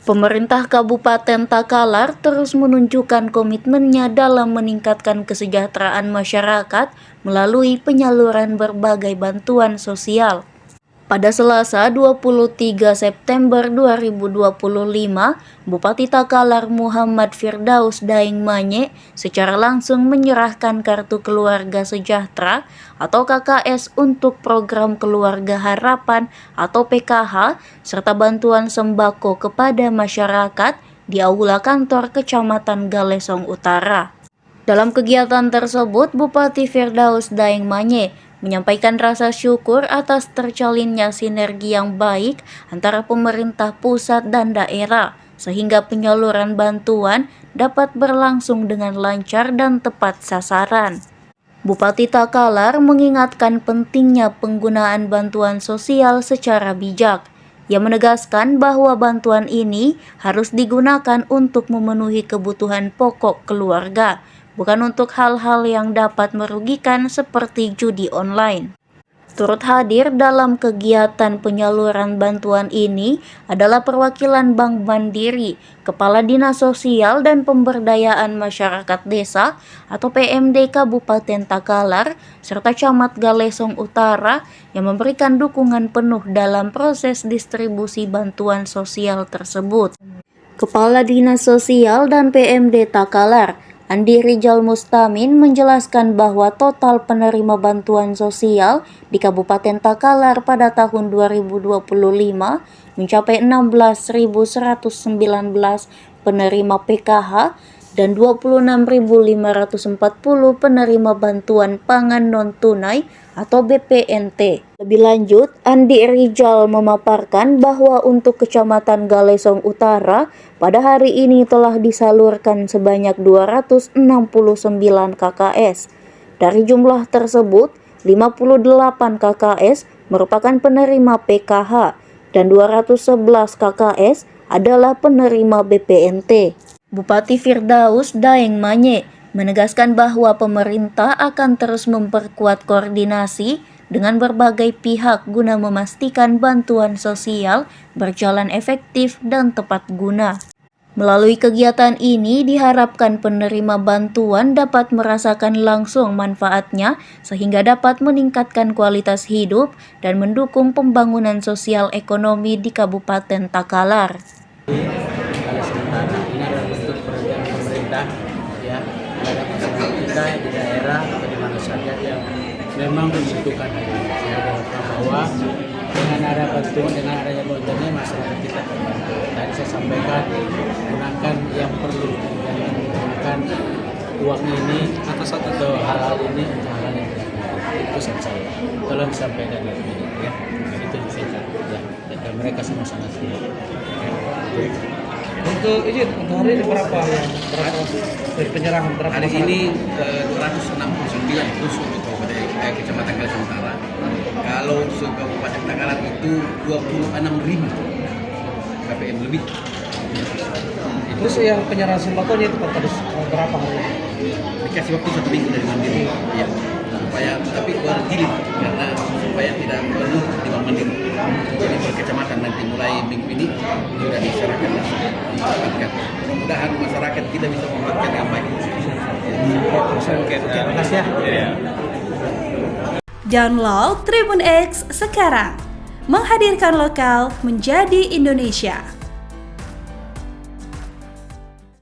Pemerintah Kabupaten Takalar terus menunjukkan komitmennya dalam meningkatkan kesejahteraan masyarakat melalui penyaluran berbagai bantuan sosial. Pada Selasa 23 September 2025, Bupati Takalar Muhammad Firdaus Daeng Manye secara langsung menyerahkan Kartu Keluarga Sejahtera atau KKS untuk program Keluarga Harapan atau PKH serta bantuan sembako kepada masyarakat di Aula Kantor Kecamatan Galesong Utara. Dalam kegiatan tersebut, Bupati Firdaus Daeng Manye menyampaikan rasa syukur atas tercalinnya sinergi yang baik antara pemerintah pusat dan daerah, sehingga penyaluran bantuan dapat berlangsung dengan lancar dan tepat sasaran. Bupati Takalar mengingatkan pentingnya penggunaan bantuan sosial secara bijak. Ia menegaskan bahwa bantuan ini harus digunakan untuk memenuhi kebutuhan pokok keluarga, bukan untuk hal-hal yang dapat merugikan seperti judi online. Turut hadir dalam kegiatan penyaluran bantuan ini adalah perwakilan Bank Mandiri, Kepala Dinas Sosial dan Pemberdayaan Masyarakat Desa atau PMD Kabupaten Takalar, serta Camat Galesong Utara yang memberikan dukungan penuh dalam proses distribusi bantuan sosial tersebut. Kepala Dinas Sosial dan PMD Takalar, Andi Rijal Mustamin, menjelaskan bahwa total penerima bantuan sosial di Kabupaten Takalar pada tahun 2025 mencapai 16.119 penerima PKH dan 26.540 penerima bantuan pangan non-tunai atau BPNT. Lebih lanjut, Andi Rijal memaparkan bahwa untuk Kecamatan Galesong Utara, pada hari ini telah disalurkan sebanyak 269 KKS. Dari jumlah tersebut, 58 KKS merupakan penerima PKH dan 211 KKS adalah penerima BPNT. Bupati Firdaus Daeng Manye menegaskan bahwa pemerintah akan terus memperkuat koordinasi dengan berbagai pihak guna memastikan bantuan sosial berjalan efektif dan tepat guna. Melalui kegiatan ini diharapkan penerima bantuan dapat merasakan langsung manfaatnya sehingga dapat meningkatkan kualitas hidup dan mendukung pembangunan sosial ekonomi di Kabupaten Takalar. Ini adalah bentuk perhatian pemerintah ya kepada masyarakat kita di daerah atau di mana saja yang memang membutuhkan ini. Saya harapkan bahwa dengan ada bantuan, dengan adanya bantuan ini masyarakat kita terbantu. Tadi saya sampaikan gunakan yang perlu, jangan menggunakan uang ini atau hal-hal ini untuk hal yang itu saja. Tolong disampaikan ya, itu singkat ya, dan mereka sama-sama siap. Untuk izin, untuk hari ini berapa penyerahan berapa? Hari ini 269 tusuk itu pada Kecamatan Galesong Utara. Kalau Kabupaten Takalar itu 26.000 KPM lebih. Terus yang penyerahan sembakonya itu harus berapa hari ini? Dikasih waktu 1 minggu dari Mandiri. Ya. Supaya tapi bergilir karena supaya tidak perlu di Bank Mandiri. Jadi per kecamatan nanti mulai minggu ini sudah diserahkan langsung didapatkan. Mudah-mudahan masyarakat kita bisa memanfaatkan yang baik. Oke, terima kasih ya. Download Tribun X sekarang, menghadirkan lokal menjadi Indonesia.